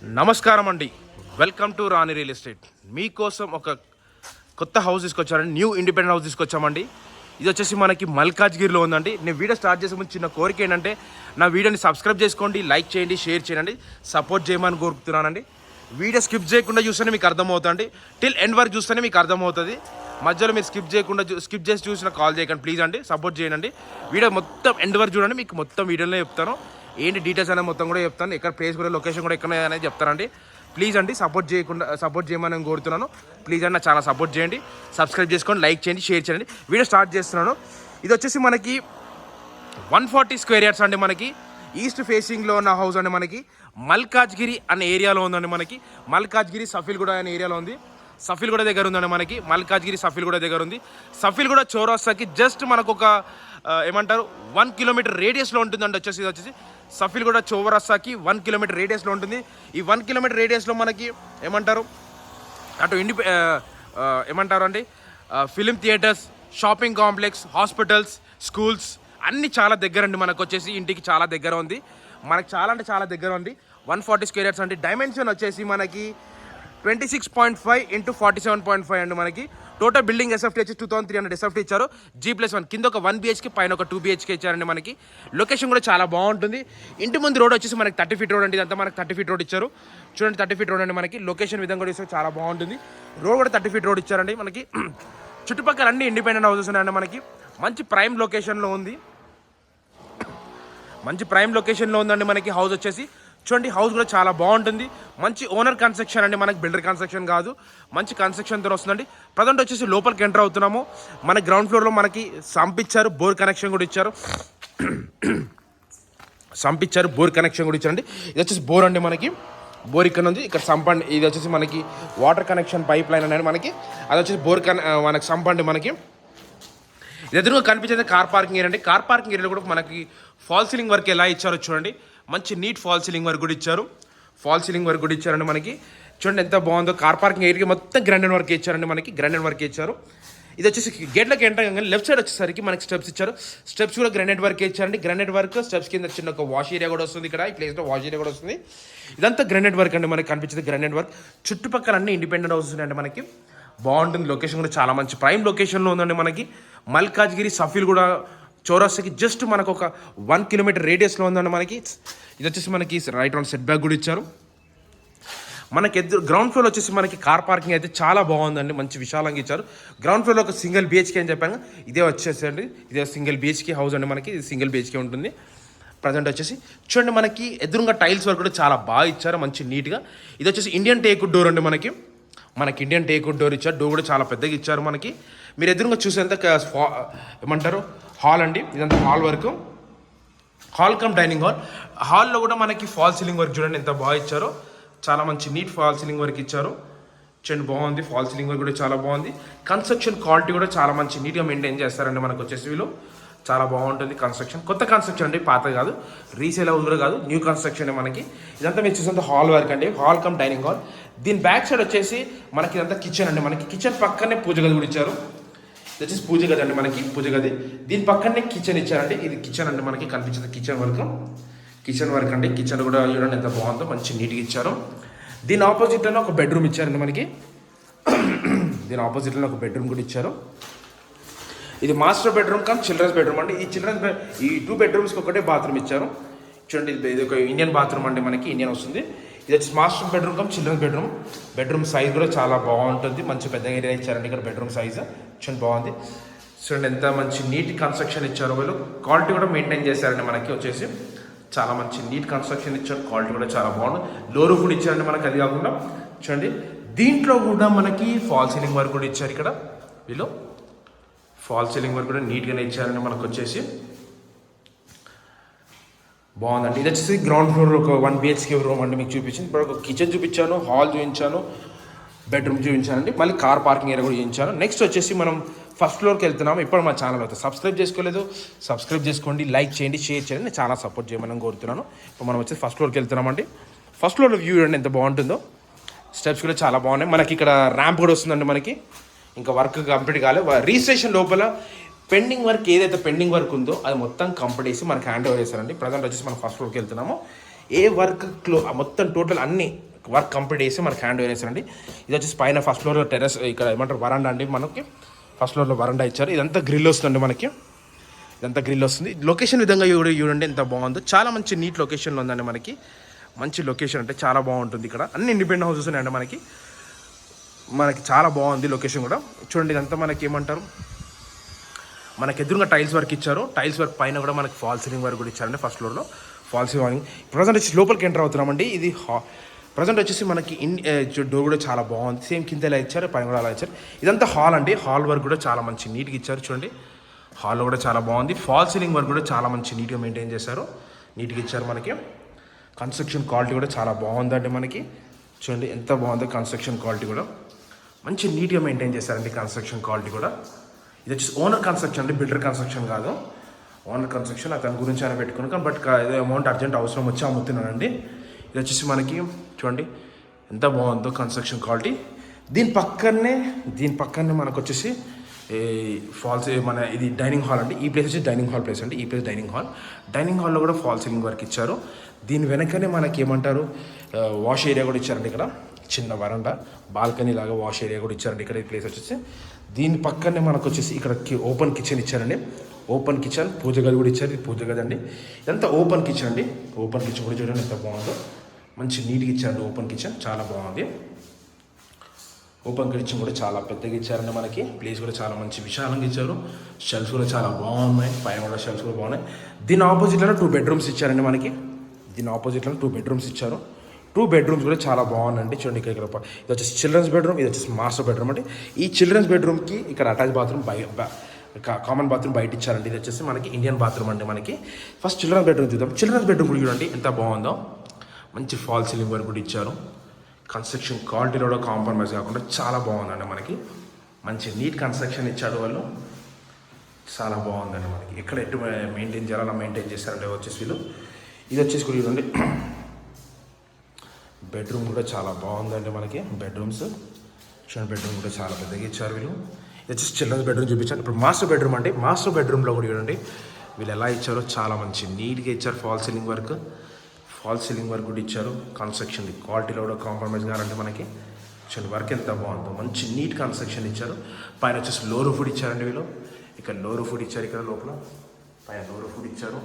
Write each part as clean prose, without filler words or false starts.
నమస్కారం అండి. Welcome to Rani real estate. మీకోసం ఒక కొత్త హౌస్ తీసుకొచ్చారండి. న్యూ ఇండిపెండెంట్ హౌస్ తీసుకొచ్చామండి. ఇది వచ్చేసి మనకి మల్కాజ్గిరిలో ఉందండి. నేను వీడియో స్టార్ట్ చేసే ముందు చిన్న కోరిక ఏంటంటే నా వీడియోని సబ్స్క్రైబ్ చేసుకోండి, లైక్ చేయండి, షేర్ చేయండి, సపోర్ట్ చేయమని కోరుతున్నానండి. వీడియో స్కిప్ చేయకుండా చూస్తేనే మీకు అర్థమవుతుంది. టిల్ ఎండ్ వరకు చూస్తేనే మీకు అర్థమవుతుంది. మధ్యలో మీరు స్కిప్ చేసి చూసిన కాల్ చేయకండి ప్లీజ్ అండి. సపోర్ట్ చేయండి. వీడియో మొత్తం ఎండ్ వరకు చూడండి, మీకు మొత్తం వీడియోలో చెప్తాను. ఏంటి డీటెయిల్స్ అనేది మొత్తం కూడా చెప్తాను. ఎక్కడ ప్లేస్ కూడా లొకేషన్ కూడా ఎక్కడ అనేది చెప్తానండి. ప్లీజ్ అండి సపోర్ట్ చేయమని కోరుతున్నాను. ప్లీజ్ అండి, నా ఛానల్ సపోర్ట్ చేయండి, సబ్స్క్రైబ్ చేసుకోండి, లైక్ చేయండి, షేర్ చేయండి. వీడియో స్టార్ట్ చేస్తున్నాను. ఇది వచ్చేసి మనకి 140 స్క్వేర్ యార్డ్స్ అండి. మనకి ఈస్ట్ ఫేసింగ్లో ఉన్న హౌస్ అండి. మనకి మల్కాజ్గిరి అనే ఏరియాలో ఉందండి. మనకి మల్కాజ్గిరి సఫీల్గూడ అనే ఏరియాలో ఉంది. సఫీల్గూడ దగ్గర ఉందండి. మనకి మల్కాజ్గిరి సఫీల్గూడ దగ్గర ఉంది. సఫీల్గూడ చౌరస్తాకి జస్ట్ మనకు ఒక 1 కిలోమీటర్ రేడియస్లో ఉంటుందండి. ఇది వచ్చేసి సఫీల్గూడ చౌరస్తాకి 1 కిలోమీటర్ రేడియస్లో ఉంటుంది. ఈ 1 కిలోమీటర్ రేడియస్లో మనకి అటు అండి film theatres, shopping complex, hospitals, schools అన్నీ చాలా దగ్గర అండి. మనకు వచ్చేసి ఇంటికి చాలా దగ్గర ఉంది. మనకు చాలా అంటే చాలా దగ్గర ఉంది. 140 స్క్వేర్ యార్డ్స్ అండి. డైమెన్షన్ వచ్చేసి మనకి 26.5 × 47.5 అండి. మనకి టోటల్ బిల్డింగ్ ఎస్ఎఫ్టీ వచ్చి 2300 ఎస్ఎఫ్టీ ఇచ్చారు. G+1 కింద ఒక 1 BHK, పైన ఒక 2 BHK ఇచ్చారండి. మనకి లొకేషన్ కూడా చాలా బాగుంటుంది. ఇంటి ముందు రోడ్ వచ్చేసి మనకి 30 ఫీట్ రోడ్ అండి. ఇదంతా మనకి 30 ఫీట్ రోడ్ ఇచ్చారు. చూడండి, 30 ఫీట్ రోడ్ అండి. మనకి లొకేషన్ విధంగా కూడా ఇస్తే చాలా బాగుంటుంది. రోడ్ కూడా 30 ఫీట్ రోడ్ ఇచ్చారండి. మనకి చుట్టుపక్కల అన్ని ఇండిపెండెంట్ హౌసెస్ ఉన్నాయండి. మనకి మంచి ప్రైమ్ లొకేషన్లో ఉందండి. మనకి హౌస్ వచ్చేసి చూడండి, హౌస్ కూడా చాలా బాగుంటుంది. మంచి ఓనర్ కన్స్ట్రక్షన్ అండి. మనకి బిల్డర్ కన్స్ట్రక్షన్ కాదు, మంచి కన్స్ట్రక్షన్తో వస్తుందండి. ప్రజెంట్ వచ్చేసి లోపలికి ఎంటర్ అవుతున్నాము. మన గ్రౌండ్ ఫ్లోర్లో మనకి సంప్ ఇచ్చారు, బోర్ కనెక్షన్ కూడా ఇచ్చారు. ఇది వచ్చేసి బోర్ అండి. మనకి బోర్ ఇక్కడ ఉంది, ఇక్కడ సంప్ అండి. ఇది వచ్చేసి మనకి వాటర్ కనెక్షన్ పైప్ లైన్ అనేది మనకి, అది వచ్చేసి మనకి సంప్ అండి. మనకి ఎదురుగా కనిపించేది కార్ పార్కింగ్ ఏరియా అండి. కార్ పార్కింగ్ ఏరియాలో కూడా మనకి ఫాల్ సీలింగ్ వర్క్ ఎలా ఇచ్చారో చూడండి. మంచి నీట్ ఫాల్ సీలింగ్ వర్క్ కూడా ఇచ్చారండి. మనకి చూడండి ఎంత బాగుందో. కార్ పార్కింగ్ ఏరియా మొత్తం గ్రాండెడ్ వర్క్ ఇచ్చారండి. మనకి గ్రాండెడ్ వర్క్ ఇచ్చారు. ఇది వచ్చేసి గేట్లకి ఎంటర్ కానీ లెఫ్ట్ సైడ్ వచ్చేసరికి మనకి స్టెప్స్ ఇచ్చారు. స్టెప్స్ కూడా గ్రానైట్ వర్క్ ఇచ్చారండి. గ్రానైట్ వర్క్ స్టెప్స్ కింద చిన్న ఒక వాష్ ఏరియా కూడా వస్తుంది. ఇక్కడ ఈ ప్లేస్లో వాష్ ఏరియా కూడా వస్తుంది. ఇదంతా గ్రానైట్ వర్క్ అండి. మనకి కనిపించేది గ్రానైట్ వర్క్. చుట్టుపక్కల అన్ని ఇండిపెండెంట్ హౌసెస్ ఉన్నాయండి. మనకి బాగుంటుంది. లొకేషన్ కూడా చాలా మంచి ప్రైమ్ లొకేషన్లో ఉందండి. మనకి మల్కాజ్గిరి సఫీల్గూడ చౌరస్తాకి జస్ట్ మనకు ఒక 1 కిలోమీటర్ రేడియస్లో ఉందండి. మనకి ఇది వచ్చేసి మనకి రైట్ రౌండ్ సెట్ బ్యాక్ కూడా ఇచ్చారు. మనకి గ్రౌండ్ ఫ్లోర్ వచ్చేసి మనకి కార్ పార్కింగ్ అయితే చాలా బాగుందండి. మంచి విశాలంగా ఇచ్చారు. గ్రౌండ్ ఫ్లోర్లో ఒక సింగిల్ BHK అని చెప్పాను. ఇదే వచ్చేసండి, ఇదే సింగిల్ BHK హౌస్ అండి. మనకి ఇది సింగిల్ BHK ఉంటుంది. ప్రజెంట్ వచ్చేసి చూడండి, మనకి ఎదురుగా టైల్స్ వర్క్ కూడా చాలా బాగా ఇచ్చారు, మంచి నీట్గా. ఇది వచ్చేసి ఇండియన్ టేక్వుడ్ డోర్ అండి. మనకి ఇండియన్ టేక్వుడ్ డోర్ ఇచ్చారు. డోర్ కూడా చాలా పెద్దగా ఇచ్చారు. మనకి మీరు ఎదురుగా చూసేంత హాల్ అండి. ఇదంతా hall work, hall cum dining hall. హాల్లో కూడా మనకి ఫాల్ సీలింగ్ వర్క్ చూడండి ఎంత బాగా ఇచ్చారో. చాలా మంచి నీట్ ఫాల్ సీలింగ్ వర్క్ ఇచ్చారు. చూడండి బాగుంది. ఫాల్ సీలింగ్ వర్క్ కూడా చాలా బాగుంది. కన్స్ట్రక్షన్ క్వాలిటీ కూడా చాలా మంచి నీట్గా మెయింటైన్ చేస్తారండి. మనకు వచ్చేసి వీళ్ళు చాలా బాగుంటుంది. కన్స్ట్రక్షన్ కొత్త కన్స్ట్రక్షన్ అండి, పాత కాదు, రీసేల్ హౌస్ కూడా కాదు, న్యూ కన్స్ట్రక్షన్. మనకి ఇదంతా మీరు చూసేంత హాల్ వర్క్ అండి. Hall cum dining hall. దీని బ్యాక్ సైడ్ వచ్చేసి మనకి ఇదంతా కిచెన్ అండి. మనకి కిచెన్ పక్కనే పూజ గది కూడా ఇచ్చారు. ఇది వచ్చేసి పూజ గది అండి. మనకి పూజ గది దీని పక్కనే కిచెన్ ఇచ్చారండి. ఇది కిచెన్ అండి. మనకి కనిపించింది కిచెన్ వర్క్ అండి. కిచెన్ కూడా చూడండి ఎంత బాగుందో, మంచి నీట్గా ఇచ్చారు. దీని ఆపోజిట్లోనే ఒక బెడ్రూమ్ ఇచ్చారండి. మనకి దీని ఆపోజిట్లోనే ఒక బెడ్రూమ్ కూడా ఇచ్చారు. ఇది master bedroom cum children's bedroom అండి. ఈ 2 బెడ్రూమ్స్కి ఒకటే బాత్రూమ్ ఇచ్చారు. చూడండి, ఇది ఒక ఇండియన్ బాత్రూమ్ అండి. మనకి ఇండియన్ వస్తుంది. ఇది వచ్చి master bedroom cum children's bedroom size కూడా చాలా బాగుంటుంది. మంచి పెద్ద ఏరియా ఇచ్చారండి. ఇక్కడ బెడ్రూమ్ సైజ్ చూడండి బాగుంది. చూడండి ఎంత మంచి నీట్ కన్స్ట్రక్షన్ ఇచ్చారు. వీళ్ళు క్వాలిటీ కూడా మెయింటైన్ చేశారండి. మనకి వచ్చేసి చాలా మంచి నీట్ కన్స్ట్రక్షన్ ఇచ్చారు. క్వాలిటీ కూడా చాలా బాగుంది. లో రూఫ్ కూడా ఇచ్చారండి. మనకి అది కాకుండా చూడండి దీంట్లో కూడా మనకి ఫాల్ సీలింగ్ వర్క్ కూడా ఇచ్చారు. ఇక్కడ వీళ్ళు ఫాల్ సీలింగ్ వర్క్ కూడా నీట్గానే ఇచ్చారండి. మనకు వచ్చేసి బాగుందండి. ఇది వచ్చేసి గ్రౌండ్ ఫ్లోర్ ఒక 1 BHK రూమ్ అండి. మీకు చూపించింది. ఇప్పుడు ఒక కిచెన్ చూపించాను, హాల్ చూపించాను, బెడ్రూమ్ చూపించానండి. మళ్ళీ కార్ పార్కింగ్ ఏరియా కూడా చూపించాను. నెక్స్ట్ వచ్చేసి మనం ఫస్ట్ ఫ్లోర్కి వెళ్తున్నాము. ఇప్పుడు మా ఛానల్ అయితే సబ్స్క్రైబ్ చేసుకోలేదు, సబ్స్క్రైబ్ చేసుకోండి, లైక్ చేయండి, షేర్ చేయండి. నేను చాలా సపోర్ట్ చేయమని కోరుతున్నాను. ఇప్పుడు మనం వచ్చేసి ఫస్ట్ ఫ్లోర్కి వెళ్తున్నామండి. ఫస్ట్ ఫ్లోర్లో వ్యూ అండి ఎంత బాగుంటుందో. స్టెప్స్ కూడా చాలా బాగున్నాయి. మనకి ఇక్కడ ర్యాంప్ కూడా వస్తుందండి. మనకి ఇంకా వర్క్ కంప్లీట్ కాలే. రిజిస్ట్రేషన్ లోపల పెండింగ్ వర్క్ ఏదైతే పెండింగ్ వర్క్ ఉందో అది మొత్తం కంప్లీట్ చేసి మనకి హ్యాండ్ ఓవర్ చేశారండి. ప్రజెంట్ వచ్చేసి మనం ఫస్ట్ ఫ్లోర్కి వెళ్తున్నాము. ఏ వర్క్లో మొత్తం టోటల్ అన్ని వర్క్ కంప్లీట్ చేసి మనకి హ్యాండ్ ఓవర్ చేస్తారండి. ఇది వచ్చేసి పైన ఫస్ట్ ఫ్లోర్లో టెర్రస్, ఇక్కడ ఏమంటారు వరండా అండి. మనకి ఫస్ట్ ఫ్లోర్లో వరండా ఇచ్చారు. ఇదంతా గ్రిల్ వస్తుందండి మనకి, ఇదంతా గ్రిల్ వస్తుంది. లొకేషన్ విధంగా చూడండి ఎంత బాగుందో, చాలా మంచి నీట్ లొకేషన్లో ఉందండి మనకి. మంచి లొకేషన్ అంటే చాలా బాగుంటుంది. ఇక్కడ అన్ని ఇండిపెండెంట్ హౌసెస్ ఉన్నాయండి మనకి చాలా బాగుంది లొకేషన్ కూడా. చూడండి ఇదంతా మనకి ఏమంటారు, మనకి ఎదురుగా టైల్స్ వర్క్ ఇచ్చారు. టైల్స్ వర్క్ పైన కూడా మనకి ఫాల్ సీలింగ్ వర్క్ కూడా ఇచ్చారండి. ఫస్ట్ ఫ్లోర్లో ఫాల్ సీలింగ్. ప్రజెంట్ వచ్చి లోపలికి ఎంటర్ అవుతున్నామండి. ఇది ప్రజెంట్ వచ్చేసి మనకి డోర్ కూడా చాలా బాగుంది. సేమ్ కింద ఎలా ఇచ్చారు, పైన కూడా అలా ఇచ్చారు. ఇదంతా హాల్ అండి. హాల్ వర్క్ కూడా చాలా మంచి నీట్గా ఇచ్చారు. చూడండి హాల్లో కూడా చాలా బాగుంది. ఫాల్ సీలింగ్ వర్క్ కూడా చాలా మంచి నీట్గా మెయింటైన్ చేశారు, నీట్గా ఇచ్చారు మనకి. కన్స్ట్రక్షన్ క్వాలిటీ కూడా చాలా బాగుందండి మనకి. చూడండి ఎంత బాగుందో కన్స్ట్రక్షన్ క్వాలిటీ కూడా మంచి నీట్గా మెయింటైన్ చేశారండి కన్స్ట్రక్షన్ క్వాలిటీ కూడా. ఇది వచ్చేసి ఓనర్ కన్స్ట్రక్షన్ అండి, బిల్డర్ కన్స్ట్రక్షన్ కాదు. ఓనర్ కన్స్ట్రక్షన్ అతని గురించి ఆయన పెట్టుకున్నాను, బట్ ఏదో అమౌంట్ అర్జెంట్ అవసరం వచ్చి అమ్ముతున్నానండి. ఇది వచ్చేసి మనకి చూడండి ఎంత బాగుందో కన్స్ట్రక్షన్ క్వాలిటీ. దీని పక్కనే మనకు వచ్చేసి ఫాల్స్ మన ఇది డైనింగ్ హాల్ అండి. ఈ ప్లేస్ వచ్చి డైనింగ్ హాల్ ప్లేస్ అండి. ఈ ప్లేస్ డైనింగ్ హాల్లో కూడా ఫాల్ సీలింగ్ వర్క్ ఇచ్చారు. దీని వెనకనే మనకి ఏమంటారు వాష్ ఏరియా కూడా ఇచ్చారండి. ఇక్కడ చిన్న వరండా బాల్కనీ లాగా వాష్ ఏరియా కూడా ఇచ్చారండి. ఇక్కడ ఈ ప్లేస్ వచ్చేసి దీని పక్కనే మనకు వచ్చేసి ఇక్కడ ఓపెన్ కిచెన్ ఇచ్చారండి. ఓపెన్ కిచెన్, పూజ గది కూడా ఇచ్చారు. ఇది పూజ గది అండి. ఇదంతా ఓపెన్ కిచెన్ అండి. ఓపెన్ కిచెన్ కూడా చూడండి ఎంత బాగుందో, మంచి నీట్గా ఇచ్చారండి. ఓపెన్ కిచెన్ చాలా బాగుంది. ఓపెన్ కిచెన్ కూడా చాలా పెద్దగా ఇచ్చారండి మనకి. ప్లేస్ కూడా చాలా మంచి విశాలంగా ఇచ్చారు. షెల్ఫ్స్ కూడా చాలా బాగున్నాయి, పైన కూడా షెల్ఫ్స్ కూడా బాగున్నాయి. దీని ఆపోజిట్లో 2 బెడ్రూమ్స్ ఇచ్చారండి మనకి. దీని ఆపోజిట్లో 2 బెడ్రూమ్స్ ఇచ్చారు. 2 బెడ్రూమ్స్ కూడా చాలా బాగుందండి. చూడండి ఇక్కడ ఇది వచ్చేసి చిల్డ్రన్స్ బెడ్రూమ్, ఇది వచ్చేసి మాస్టర్ బెడ్రూమ్ అండి. ఈ చిల్డ్రన్స్ బెడ్రూమ్కి ఇక్కడ అటాచ్ బాత్రూమ్ కామన్ బాత్రూమ్ బయట ఇచ్చారండి. ఇది వచ్చేసి మనకి ఇండియన్ బాత్రూమ్ అండి మనకి. ఫస్ట్ చిల్డ్రన్స్ బెడ్రూమ్ చూద్దాం. చిల్డ్రన్స్ బెడ్రూమ్ కూడా చూడండి ఎంత బాగుందో, మంచి ఫాల్ సీలింగ్ వర్క్ కూడా ఇచ్చారు. కన్స్ట్రక్షన్ క్వాలిటీలో కూడా కాంప్రమైజ్ కాకుండా చాలా బాగుందండి మనకి. మంచి నీట్ కన్స్ట్రక్షన్ ఇచ్చాడు వాళ్ళు, చాలా బాగుందండి మనకి. ఎక్కడ ఎటు మెయింటైన్ చేయాలో మెయింటైన్ చేశారంటే వచ్చేసి వీళ్ళు. ఇది వచ్చేసి కూడా చూడండి బెడ్రూమ్ కూడా చాలా బాగుందండి మనకి. బెడ్రూమ్స్ చూడండి, బెడ్రూమ్ కూడా చాలా పెద్దగా ఇచ్చారు వీళ్ళు. ఇది వచ్చేసి చిల్డ్రన్స్ బెడ్రూమ్ చూపించాను. ఇప్పుడు మాస్టర్ బెడ్రూమ్ అంటే మాస్టర్ బెడ్రూమ్లో కూడా చూడండి వీళ్ళు ఎలా ఇచ్చారో చాలా మంచి నీట్గా ఇచ్చారు. ఫాల్ సీలింగ్ వర్క్ కూడా ఇచ్చారు. కన్స్ట్రక్షన్ క్వాలిటీలో కూడా కాంప్రమైజ్ కావాలంటే మనకి. చూడండి వర్క్ ఎంత బాగుందో, మంచి నీట్ కన్స్ట్రక్షన్ ఇచ్చారు. పైన వచ్చేసి లో రూఫ్ ఇచ్చారండి వీళ్ళు. ఇక్కడ లో రూఫ్ ఇచ్చారు, ఇక్కడ లోపల పైన లో రూఫ్ ఇచ్చారు.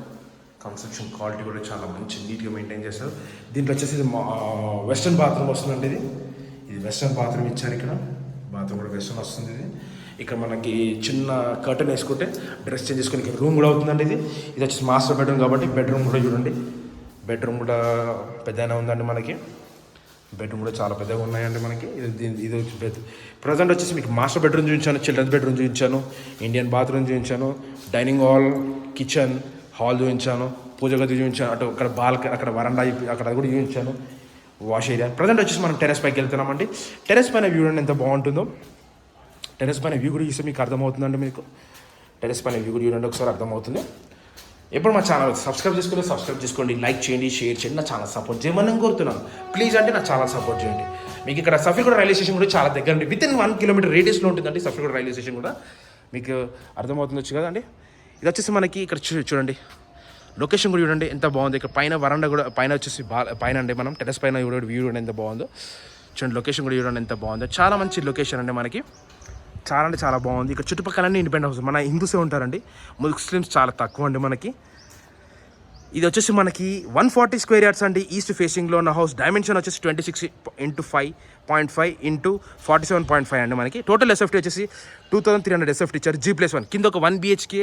కన్స్ట్రక్షన్ క్వాలిటీ కూడా చాలా మంచి నీట్గా మెయింటైన్ చేశారు. దీంట్లో వచ్చేసి వెస్ట్రన్ బాత్రూమ్ వస్తుందండి. ఇది వెస్ట్రన్ బాత్రూమ్ ఇచ్చారు. ఇక్కడ బాత్రూమ్ కూడా వెస్ట్రన్ వస్తుంది. ఇక్కడ మనకి చిన్న కర్టన్ వేసుకుంటే డ్రెస్ చేంజ్ చేసుకుని ఇక్కడ రూమ్ కూడా అవుతుందండి. ఇది వచ్చేసి మాస్టర్ బెడ్రూమ్ కాబట్టి బెడ్రూమ్ కూడా చూడండి, బెడ్రూమ్ కూడా పెద్దగానే ఉందండి మనకి. బెడ్రూమ్ కూడా చాలా పెద్దగా ఉన్నాయండి మనకి. ఇది వచ్చి ప్రజెంట్ వచ్చేసి మీకు మాస్టర్ బెడ్రూమ్ చూపించాను, చిల్డ్రన్స్ బెడ్రూమ్ చూపించాను, ఇండియన్ బాత్రూమ్ చూపించాను, డైనింగ్ హాల్, కిచెన్, హాల్ చూపించాను, పూజ గది చూపించాను, అటు అక్కడ బాల్కనీ, అక్కడ వరండా అక్కడ కూడా చూపించాను, వాష్ ఏరియా. ప్రజెంట్ వచ్చేసి మనం టెరెస్ పైకి వెళ్తున్నామండి. టెరెస్ పైన వ్యూ అండి ఎంత బాగుంటుందో. టెరెస్ పైన వ్యూ కూడా చూస్తే మీకు అర్థమవుతుందండి. మీకు టెరెస్ పైన వ్యూ కూడా చూడండి ఒకసారి అర్థమవుతుంది. ఎప్పుడు మా ఛానల్ సబ్స్క్రైబ్ చేసుకోండి, లైక్ చేయండి, షేర్ చేయండి, నా ఛానల్ సపోర్ట్ చేయమని కోరుతున్నాను. ప్లీజ్ అంటే నా ఛానల్ సపోర్ట్ చేయండి. మీకు ఇక్కడ సఫీగూడ రైల్వే స్టేషన్ కూడా చాలా దగ్గర అండి. విత్ ఇన్ 1 కిలోమీటర్ రేడియస్లో ఉంటుందండి సఫీగూడ రైల్వే స్టేషన్ కూడా. మీకు అర్థమవుతుందొచ్చు కదండి. ఇది వచ్చేసి మనకి ఇక్కడ చూడండి లొకేషన్ కూడా చూడండి ఎంత బాగుంది. ఇక్కడ పైన వరండా కూడా పైన వచ్చేసి పైన అండి మనం టెరెస్ పైన చూడండి వ్యూ చూడండి ఎంత బాగుందో. చూడండి లొకేషన్ కూడా చూడండి ఎంత బాగుందో. చాలా మంచి లొకేషన్ అండి మనకి, చాలా అంటే చాలా బాగుంది. ఇక్కడ చుట్టుపక్కలన్నీ ఇండిపెండెంట్ హౌస్, మన హిందూసే ఉంటారండి, ముస్లిమ్స్ చాలా తక్కువ అండి మనకి. ఇది వచ్చేసి మనకి 140 స్క్వేర్ యార్డ్స్ అండి. ఈస్ట్ ఫేసింగ్లో ఉన్న హౌస్. డైమెన్షన్ వచ్చేసి 26x5.5 x 47.5 అండి మనకి. టోటల్ ఎస్ఎఫ్టీ వచ్చేసి 2300 ఎస్ఎఫ్టీ ఇచ్చారు. G+1 కింద ఒక 1 BHK,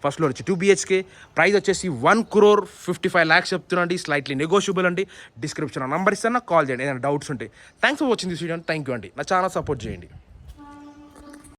ఫస్ట్ ఫ్లోర్ వచ్చి 2 BHK. ప్రైస్ వచ్చేసి 1,55 lakhs చెప్తున్నాండి. స్లైట్లీ నెగోషియబుల్ అండి. డిస్క్రిప్షన్ నంబర్ ఇస్తాను, నాకు కాల్ చేయండి ఏదైనా డౌట్స్ ఉంటే. Thanks for watching this video. Thank you అండి. నా ఛానల్ సపోర్ట్ చేయండి.